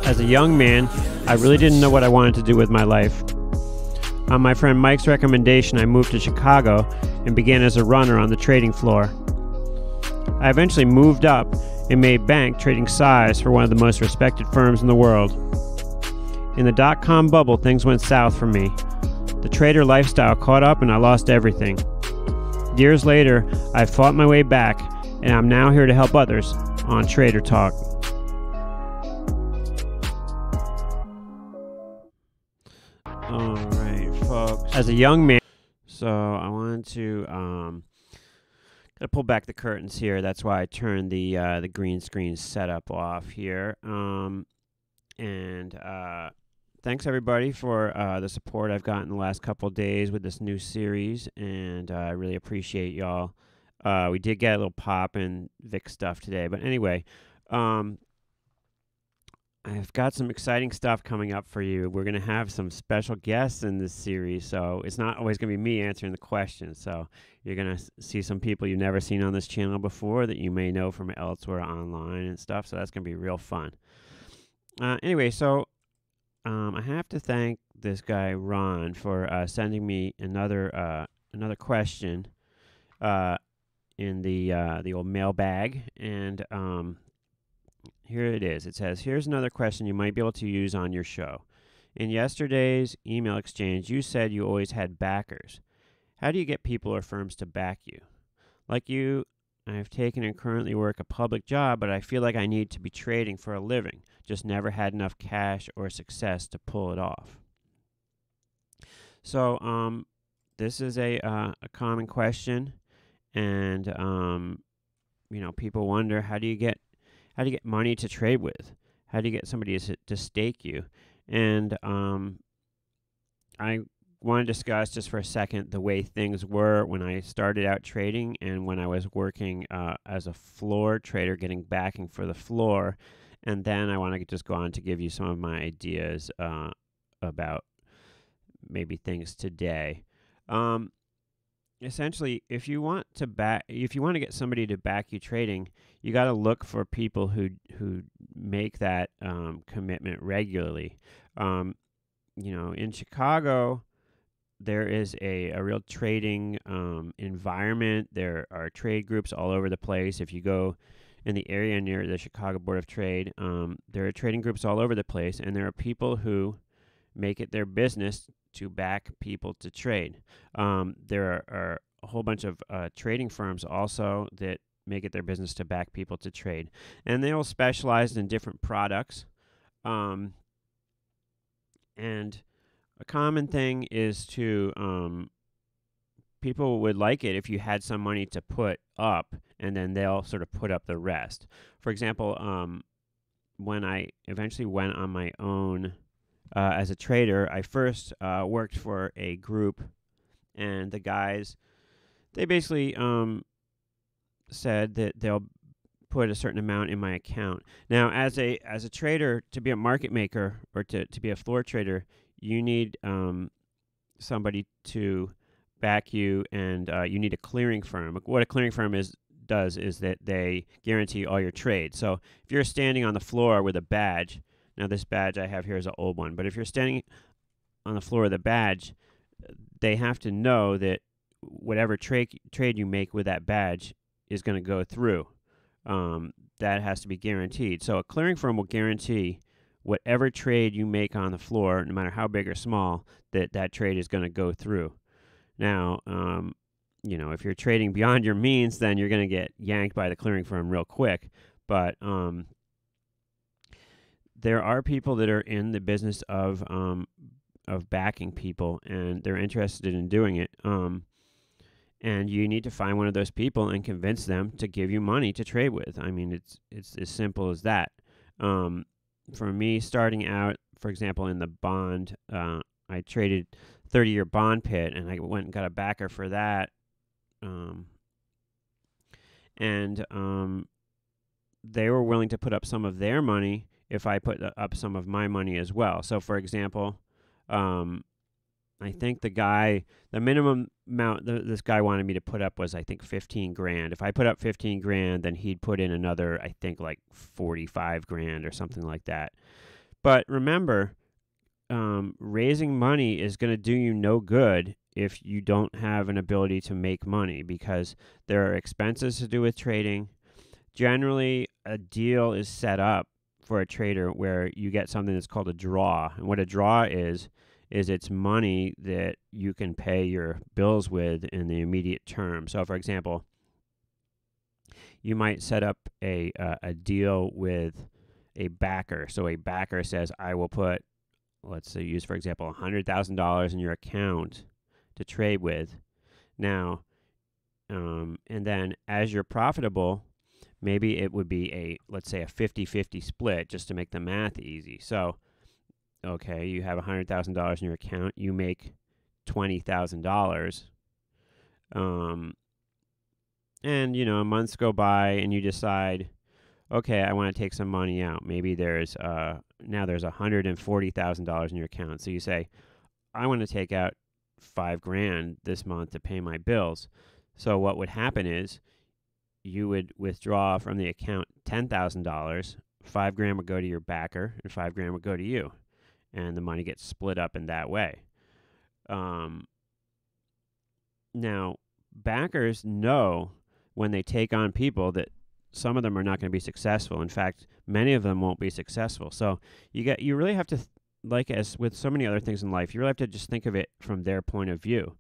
As a young man, I really didn't know what I wanted to do with my life. On my friend Mike's recommendation, I moved to Chicago and began as a runner on the trading floor. I eventually moved up and made bank trading size for one of the most respected firms in the world. In the dot-com bubble, things went south for me. The trader lifestyle caught up and I lost everything. Years later, I fought my way back, and I'm now here to help others on Trader Talk. Alright, folks. As a young man, so I wanted to gotta pull back the curtains here. That's why I turned the green screen setup off here. Thanks everybody for the support I've gotten the last couple of days with this new series, and I really appreciate y'all. We did get a little pop and Vic stuff today, but anyway, I've got some exciting stuff coming up for you. We're going to have some special guests in this series, so it's not always going to be me answering the questions. So you're going to see some people you've never seen on this channel before that you may know from elsewhere online and stuff, so that's going to be real fun. Anyway, so I have to thank this guy Ron for sending me another question in the old mailbag, and here it is. It says, here's another question you might be able to use on your show. In yesterday's email exchange, you said you always had backers. How do you get people or firms to back you? Like you, I have taken and currently work a public job, but I feel like I need to be trading for a living. Just never had enough cash or success to pull it off. So this is a common question, and you know, people wonder, how do you get money to trade with? How do you get somebody to stake you? And I want to discuss just for a second the way things were when I started out trading and when I was working as a floor trader, getting backing for the floor. And then I want to just go on to give you some of my ideas about maybe things today. Essentially, if you want to get somebody to back you trading, you got to look for people who make that commitment regularly. You know, in Chicago, there is a real trading environment. There are trade groups all over the place. If you go in the area near the Chicago Board of Trade, there are trading groups all over the place, and there are people who make it their business to back people to trade. There are a whole bunch of trading firms also that make it their business to back people to trade. And they all specialize in different products. And a common thing is to, people would like it if you had some money to put up, and then they'll sort of put up the rest. For example, when I eventually went on my own as a trader, I first worked for a group, and the guys, they basically said that they'll put a certain amount in my account. Now, as a trader, to be a market maker or to be a floor trader, you need somebody to back you, and you need a clearing firm. What a clearing firm does is that they guarantee all your trades. So if you're standing on the floor with a badge, now this badge I have here is an old one, but if you're standing on the floor with a badge, they have to know that whatever trade you make with that badge is going to go through. That has to be guaranteed. So a clearing firm will guarantee whatever trade you make on the floor, no matter how big or small, that trade is going to go through. Now, you know, if you're trading beyond your means, then you're going to get yanked by the clearing firm real quick. But there are people that are in the business of backing people, and they're interested in doing it. And you need to find one of those people and convince them to give you money to trade with. I mean, it's as simple as that. For me, starting out, for example, in the bond, I traded 30-year bond pit, and I went and got a backer for that. They were willing to put up some of their money if I put up some of my money as well. So, for example, I think the minimum amount this guy wanted me to put up was, I think, 15 grand. If I put up 15 grand, then he'd put in another, I think, like 45 grand or something like that. But remember, raising money is going to do you no good if you don't have an ability to make money, because there are expenses to do with trading. Generally, a deal is set up for a trader where you get something that's called a draw. And what a draw is it's money that you can pay your bills with in the immediate term. So, for example, you might set up a deal with a backer. So a backer says, I will put, let's say, use for example, $100,000 in your account to trade with. Now, and then as you're profitable, maybe it would be let's say a 50-50 split, just to make the math easy. So, okay, you have $100,000 in your account, you make $20,000. And, months go by and you decide, okay, I want to take some money out. Maybe there's now there's $140,000 in your account. So you say, I want to take out $5,000 this month to pay my bills. So what would happen is you would withdraw from the account $10,000. $5,000 would go to your backer, and $5,000 would go to you, and the money gets split up in that way. Now, backers know when they take on people that some of them are not going to be successful. In fact, many of them won't be successful. So you really have to, like as with so many other things in life, you really have to just think of it from their point of view.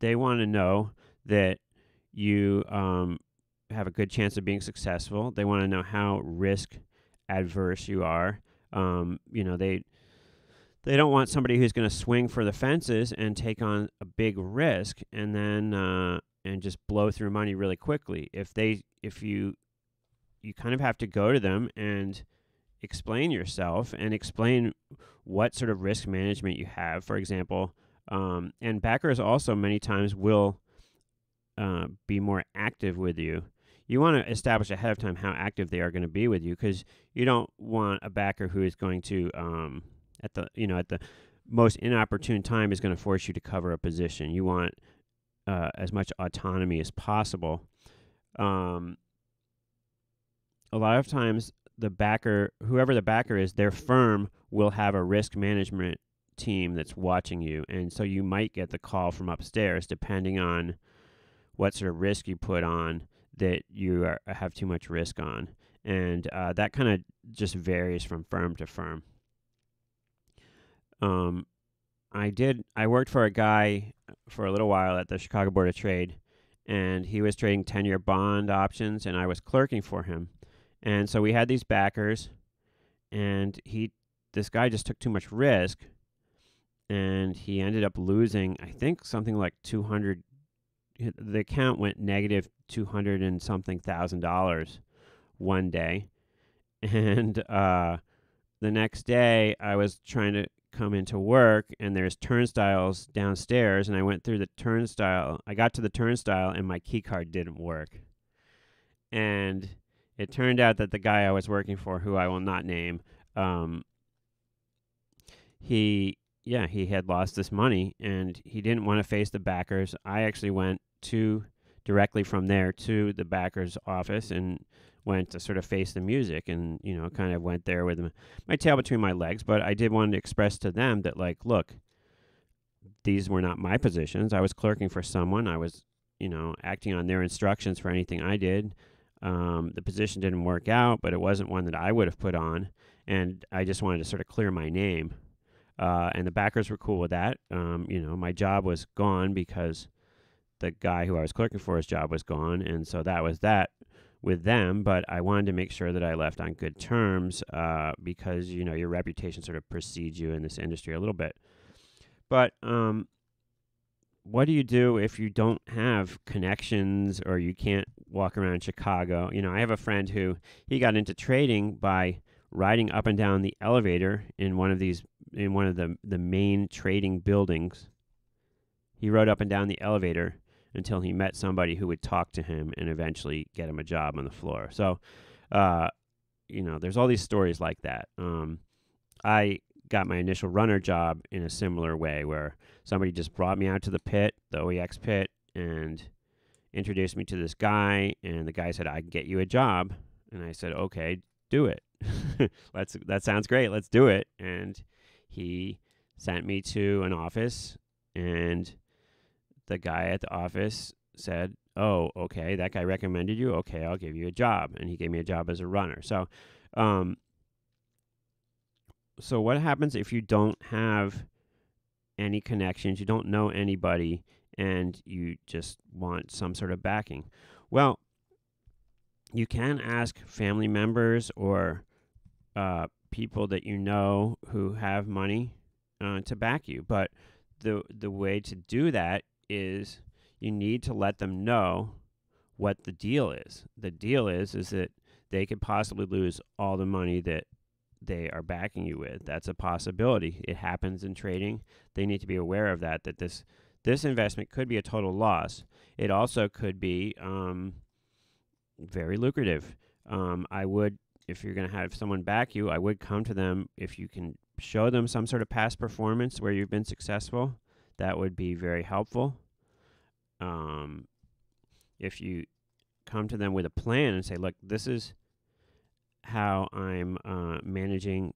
They want to know that you have a good chance of being successful. They want to know how risk adverse you are. They don't want somebody who's going to swing for the fences and take on a big risk and then and just blow through money really quickly. If you kind of have to go to them and explain yourself and explain what sort of risk management you have, for example. And backers also many times will be more active with you. You want to establish ahead of time how active they are going to be with you, because you don't want a backer who is going to at the most inopportune time is going to force you to cover a position. You want as much autonomy as possible. A lot of times whoever the backer is, their firm will have a risk management team that's watching you, and so you might get the call from upstairs depending on what sort of risk you put on that you have too much risk on, and that kind of just varies from firm to firm. I worked for a guy for a little while at the Chicago Board of Trade, and he was trading 10-year bond options, and I was clerking for him. And so we had these backers, and this guy just took too much risk, and he ended up losing, I think, something like 200. The account went negative 200 and something $1,000 one day, and the next day I was trying to come into work, and there's turnstiles downstairs, and I went through the turnstile. I got to the turnstile, and my key card didn't work, and it turned out that the guy I was working for, who I will not name, he had lost this money, and he didn't want to face the backers. I actually went directly from there to the backer's office and went to sort of face the music, and kind of went there with my tail between my legs. But I did want to express to them that, like, look, these were not my positions. I was clerking for someone. I was acting on their instructions for anything I did. The position didn't work out, but it wasn't one that I would have put on, and I just wanted to sort of clear my name. And the backers were cool with that. My job was gone because the guy who I was clerking for, his job was gone, and so that was that with them. But I wanted to make sure that I left on good terms, because your reputation sort of precedes you in this industry a little bit. But what do you do if you don't have connections or you can't walk around Chicago? I have a friend who he got into trading by riding up and down the elevator in one of the main trading buildings. He rode up and down the elevator until he met somebody who would talk to him and eventually get him a job on the floor. So, there's all these stories like that. I got my initial runner job in a similar way, where somebody just brought me out to the pit, the OEX pit, and introduced me to this guy, and the guy said, I can get you a job. And I said, okay, do it. That sounds great. Let's do it. And he sent me to an office, and the guy at the office said, oh, okay, that guy recommended you. Okay, I'll give you a job. And he gave me a job as a runner. So what happens if you don't have any connections, you don't know anybody, and you just want some sort of backing? Well, you can ask family members or people that you know who have money to back you. But the way to do that is you need to let them know what the deal is. The deal is that they could possibly lose all the money that they are backing you with. That's a possibility. It happens in trading. They need to be aware of that this investment could be a total loss. It also could be very lucrative. I would, if you're going to have someone back you, I would come to them if you can show them some sort of past performance where you've been successful. That would be very helpful. If you come to them with a plan and say, look, this is how I'm managing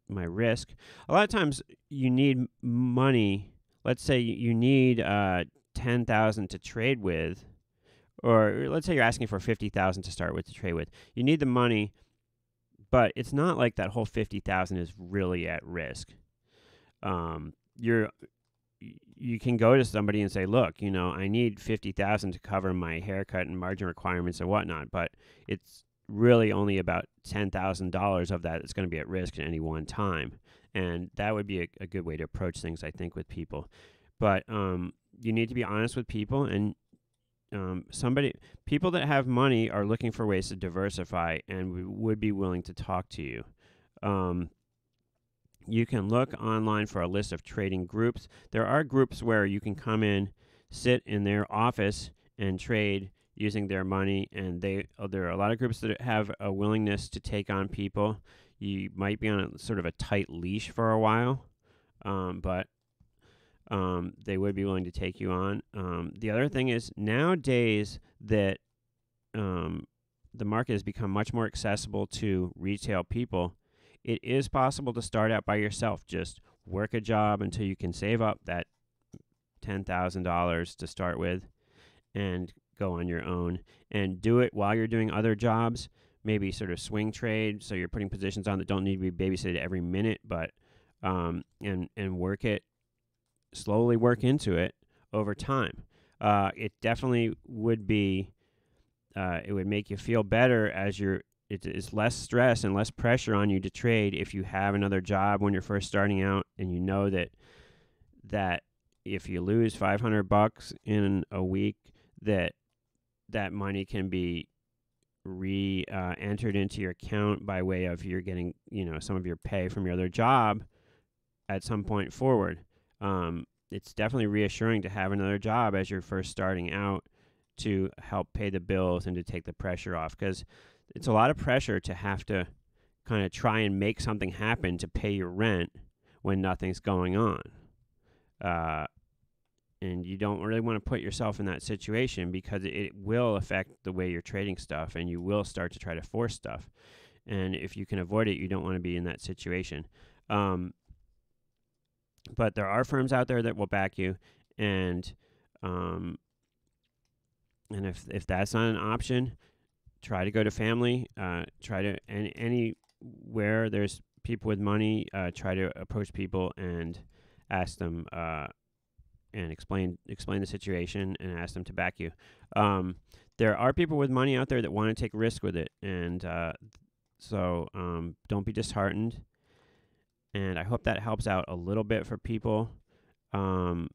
my risk. A lot of times you need money. Let's say you need $10,000 to trade with, or let's say you're asking for $50,000 to start with to trade with. You need the money, but it's not like that whole $50,000 is really at risk. You can go to somebody and say, look, I need $50,000 to cover my haircut and margin requirements and whatnot, but it's really only about $10,000 of that that's going to be at risk at any one time. And that would be a good way to approach things, I think, with people. But you need to be honest with people, and people that have money are looking for ways to diversify and would be willing to talk to you. You can look online for a list of trading groups. There are groups where you can come in, sit in their office, and trade using their money. And there are a lot of groups that have a willingness to take on people. You might be on a sort of a tight leash for a while, but they would be willing to take you on. The other thing is, nowadays that the market has become much more accessible to retail people, it is possible to start out by yourself. Just work a job until you can save up that $10,000 to start with and go on your own, and do it while you're doing other jobs. Maybe sort of swing trade, so you're putting positions on that don't need to be babysitted every minute, but and work it, slowly work into it over time. It definitely would be, it would make you feel better as it's less stress and less pressure on you to trade if you have another job when you're first starting out, and you know that if you lose $500 in a week, that money can be entered into your account by way of you're getting some of your pay from your other job at some point forward. It's definitely reassuring to have another job as you're first starting out to help pay the bills and to take the pressure off, because it's a lot of pressure to have to kind of try and make something happen to pay your rent when nothing's going on. And you don't really want to put yourself in that situation, because it will affect the way you're trading stuff, and you will start to try to force stuff. And if you can avoid it, you don't want to be in that situation. But there are firms out there that will back you, and if that's not an option, try to go to family. Try to anywhere there's people with money. Try to approach people and ask them and explain the situation and ask them to back you. There are people with money out there that want to take risk with it, and so don't be disheartened. And I hope that helps out a little bit for people. I'm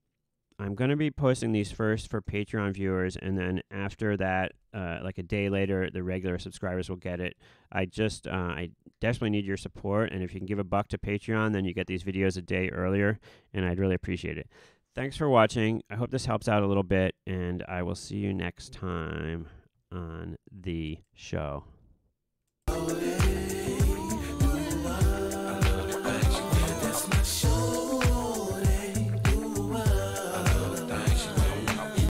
going to be posting these first for Patreon viewers, and then after that, like a day later, the regular subscribers will get it. I desperately need your support, and if you can give $1 to Patreon, then you get these videos a day earlier, and I'd really appreciate it. Thanks for watching. I hope this helps out a little bit, and I will see you next time on the show. my shoes.